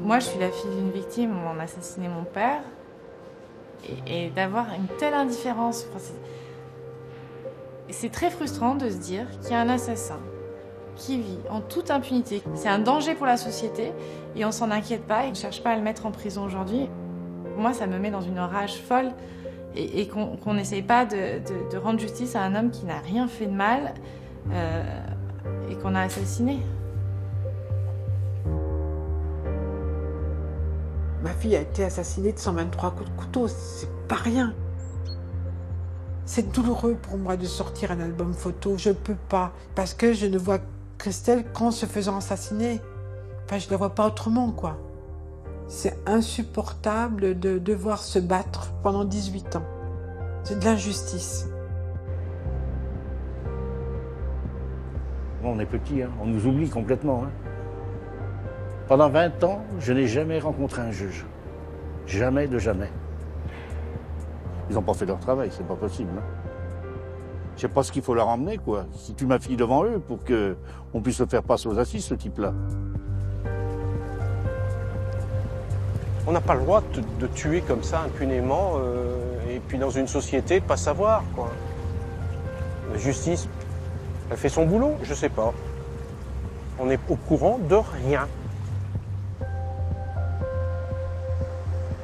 Moi, je suis la fille d'une victime où on a assassiné mon père. Et d'avoir une telle indifférence, c'est très frustrant de se dire qu'il y a un assassin qui vit en toute impunité. C'est un danger pour la société et on s'en inquiète pas et on ne cherche pas à le mettre en prison aujourd'hui. Moi, ça me met dans une rage folle et qu'on n'essaye pas de rendre justice à un homme qui n'a rien fait de mal et qu'on a assassiné. Ma fille a été assassinée de 123 coups de couteau, c'est pas rien. C'est douloureux pour moi de sortir un album photo, je peux pas, parce que je ne vois Christelle qu'en se faisant assassiner. Enfin, je la vois pas autrement, quoi. C'est insupportable de devoir se battre pendant 18 ans. C'est de l'injustice. On est petit, hein. On nous oublie complètement. Hein. Pendant 20 ans, je n'ai jamais rencontré un juge. Jamais de jamais. Ils n'ont pas fait leur travail, c'est pas possible. Hein. Je sais pas ce qu'il faut leur emmener, quoi. Si tu ma fille devant eux pour qu'on puisse le faire passer aux assises, ce type-là. On n'a pas le droit de tuer comme ça impunément et puis dans une société de pas savoir, quoi. La justice, elle fait son boulot, je sais pas. On est au courant de rien.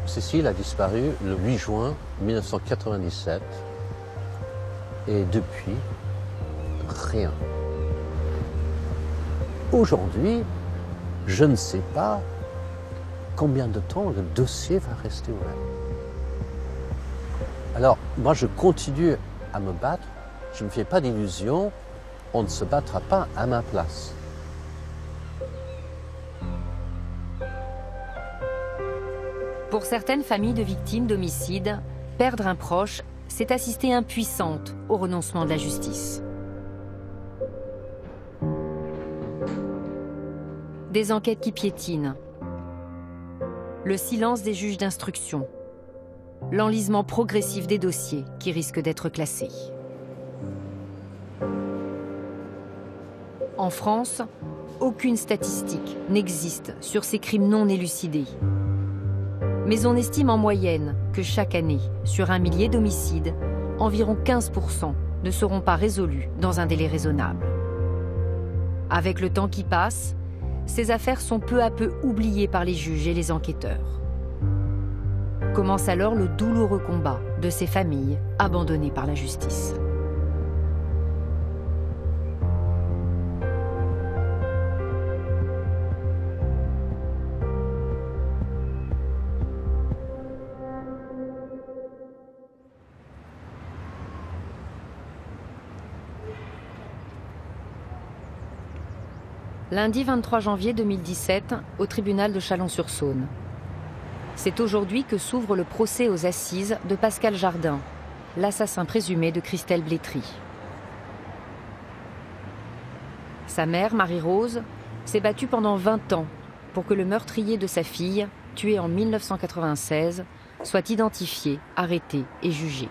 Cécile a disparu le 8 juin 1997 et depuis, rien. Aujourd'hui, je ne sais pas combien de temps le dossier va rester ouvert. Alors, moi, je continue à me battre. Je ne me fais pas d'illusions. On ne se battra pas à ma place. Pour certaines familles de victimes d'homicide, perdre un proche, c'est assister impuissante au renoncement de la justice. Des enquêtes qui piétinent, le silence des juges d'instruction, l'enlisement progressif des dossiers qui risquent d'être classés. En France, aucune statistique n'existe sur ces crimes non élucidés. Mais on estime en moyenne que chaque année, sur 1 millier d'homicides, environ 15% ne seront pas résolus dans un délai raisonnable. Avec le temps qui passe, ces affaires sont peu à peu oubliées par les juges et les enquêteurs. Commence alors le douloureux combat de ces familles abandonnées par la justice. Lundi 23 janvier 2017, au tribunal de Chalon-sur-Saône. C'est aujourd'hui que s'ouvre le procès aux assises de Pascal Jardin, l'assassin présumé de Christelle Blétry. Sa mère, Marie-Rose, s'est battue pendant 20 ans pour que le meurtrier de sa fille, tué en 1996, soit identifié, arrêté et jugé.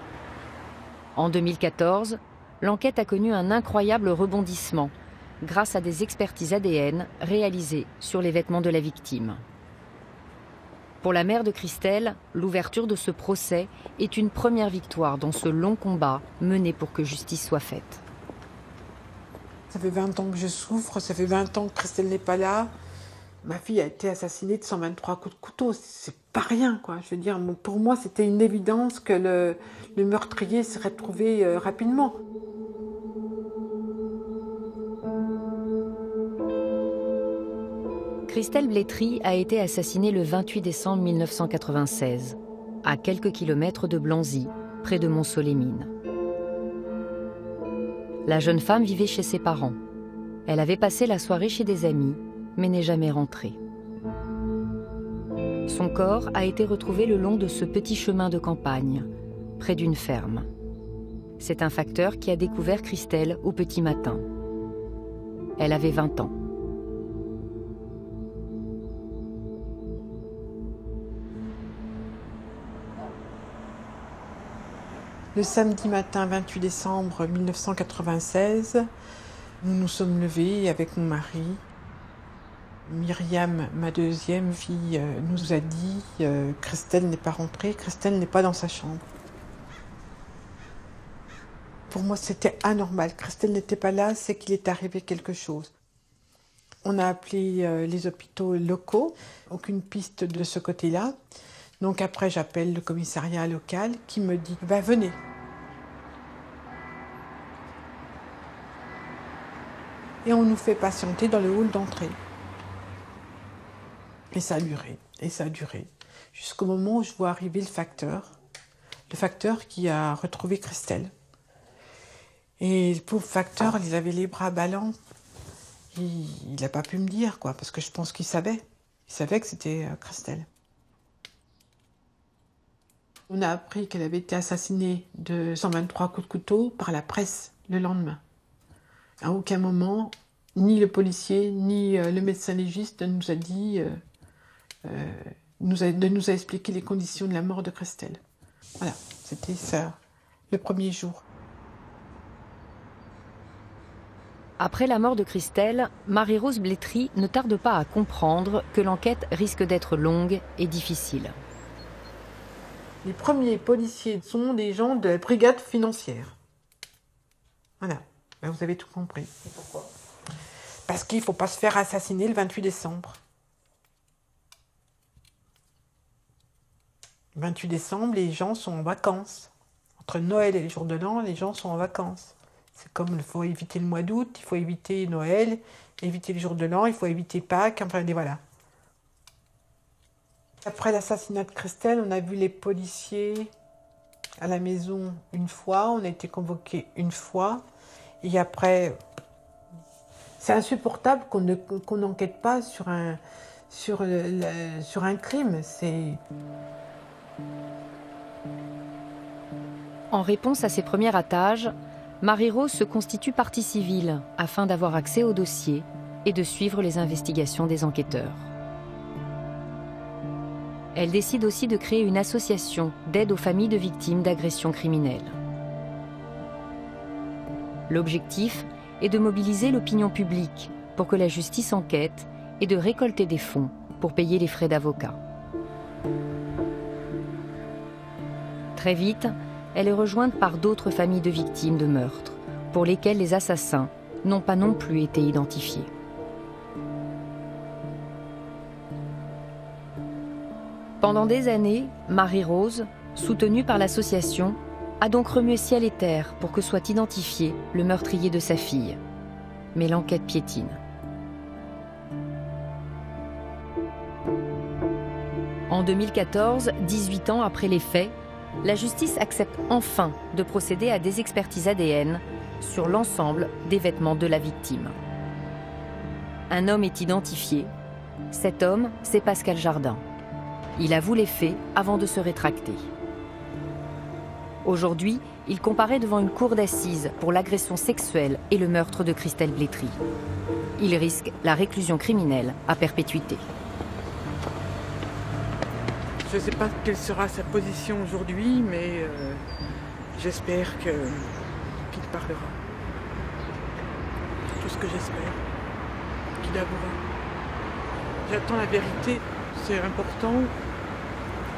En 2014, l'enquête a connu un incroyable rebondissement grâce à des expertises ADN réalisées sur les vêtements de la victime. Pour la mère de Christelle, l'ouverture de ce procès est une première victoire dans ce long combat mené pour que justice soit faite. Ça fait 20 ans que je souffre, ça fait 20 ans que Christelle n'est pas là. Ma fille a été assassinée de 123 coups de couteau, c'est pas rien, quoi. Je veux dire, pour moi, c'était une évidence que le meurtrier serait trouvé rapidement. Christelle Blétry a été assassinée le 28 décembre 1996, à quelques kilomètres de Blanzy, près de Mont-Solémine. La jeune femme vivait chez ses parents. Elle avait passé la soirée chez des amis, mais n'est jamais rentrée. Son corps a été retrouvé le long de ce petit chemin de campagne, près d'une ferme. C'est un facteur qui a découvert Christelle au petit matin. Elle avait 20 ans. Le samedi matin 28 décembre 1996, nous nous sommes levés avec mon mari. Myriam, ma deuxième fille, nous a dit Christelle n'est pas rentrée, Christelle n'est pas dans sa chambre. Pour moi, c'était anormal. Christelle n'était pas là, c'est qu'il est arrivé quelque chose. On a appelé les hôpitaux locaux, aucune piste de ce côté-là. Donc après, j'appelle le commissariat local qui me dit « venez ». Et on nous fait patienter dans le hall d'entrée. Et ça a duré, et ça a duré, jusqu'au moment où je vois arriver le facteur qui a retrouvé Christelle. Et le pauvre facteur, il avait les bras ballants. Il n'a pas pu me dire, quoi, parce que je pense qu'il savait. Il savait que c'était Christelle. On a appris qu'elle avait été assassinée de 123 coups de couteau par la presse le lendemain. À aucun moment, ni le policier, ni le médecin légiste ne nous a dit, ne nous a expliqué les conditions de la mort de Christelle. Voilà, c'était ça, le premier jour. Après la mort de Christelle, Marie-Rose Blétry ne tarde pas à comprendre que l'enquête risque d'être longue et difficile. Les premiers policiers sont des gens de la brigade financière. Voilà, vous avez tout compris. Et pourquoi ? Parce qu'il ne faut pas se faire assassiner le 28 décembre. Le 28 décembre, les gens sont en vacances. Entre Noël et les jours de l'an, les gens sont en vacances. C'est comme il faut éviter le mois d'août, il faut éviter Noël, éviter les jours de l'an, il faut éviter Pâques, enfin voilà. Après l'assassinat de Christelle, on a vu les policiers à la maison une fois, on a été convoqués une fois, et après, c'est insupportable qu'on n'enquête pas sur un crime. En réponse à ces premiers attaches, Marie-Rose se constitue partie civile afin d'avoir accès au dossier et de suivre les investigations des enquêteurs. Elle décide aussi de créer une association d'aide aux familles de victimes d'agressions criminelles. L'objectif est de mobiliser l'opinion publique pour que la justice enquête et de récolter des fonds pour payer les frais d'avocat. Très vite, elle est rejointe par d'autres familles de victimes de meurtres, pour lesquelles les assassins n'ont pas non plus été identifiés. Pendant des années, Marie-Rose, soutenue par l'association, a donc remué ciel et terre pour que soit identifié le meurtrier de sa fille. Mais l'enquête piétine. En 2014, 18 ans après les faits, la justice accepte enfin de procéder à des expertises ADN sur l'ensemble des vêtements de la victime. Un homme est identifié. Cet homme, c'est Pascal Jardin. Il avoue les faits avant de se rétracter. Aujourd'hui, il comparaît devant une cour d'assises pour l'agression sexuelle et le meurtre de Christelle Blétry. Il risque la réclusion criminelle à perpétuité. Je ne sais pas quelle sera sa position aujourd'hui, mais j'espère qu'il parlera. C'est tout ce que j'espère, qu'il avouera. J'attends la vérité, c'est important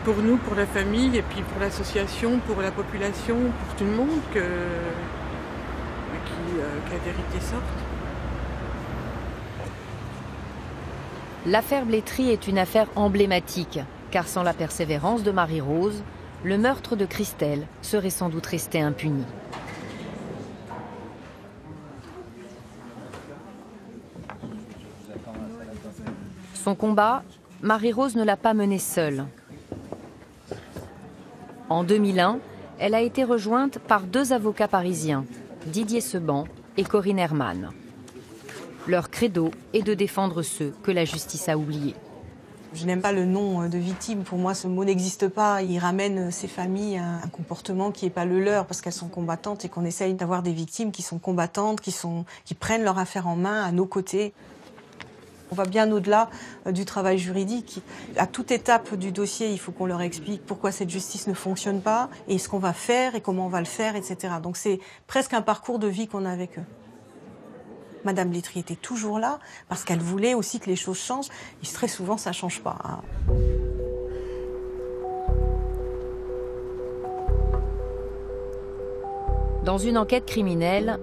pour nous, pour la famille, et puis pour l'association, pour la population, pour tout le monde, que la vérité sorte. L'affaire Blétry est une affaire emblématique, car sans la persévérance de Marie-Rose, le meurtre de Christelle serait sans doute resté impuni. Son combat, Marie-Rose ne l'a pas mené seule. En 2001, elle a été rejointe par 2 avocats parisiens, Didier Seban et Corinne Herman. Leur credo est de défendre ceux que la justice a oubliés. Je n'aime pas le nom de victime. Pour moi, ce mot n'existe pas. Il ramène ces familles à un comportement qui n'est pas le leur parce qu'elles sont combattantes et qu'on essaye d'avoir des victimes qui sont combattantes, qui prennent leur affaire en main à nos côtés. On va bien au-delà du travail juridique. À toute étape du dossier, il faut qu'on leur explique pourquoi cette justice ne fonctionne pas et ce qu'on va faire et comment on va le faire, etc. Donc c'est presque un parcours de vie qu'on a avec eux. Madame Létry était toujours là parce qu'elle voulait aussi que les choses changent. Et très souvent, ça ne change pas. Dans une enquête criminelle,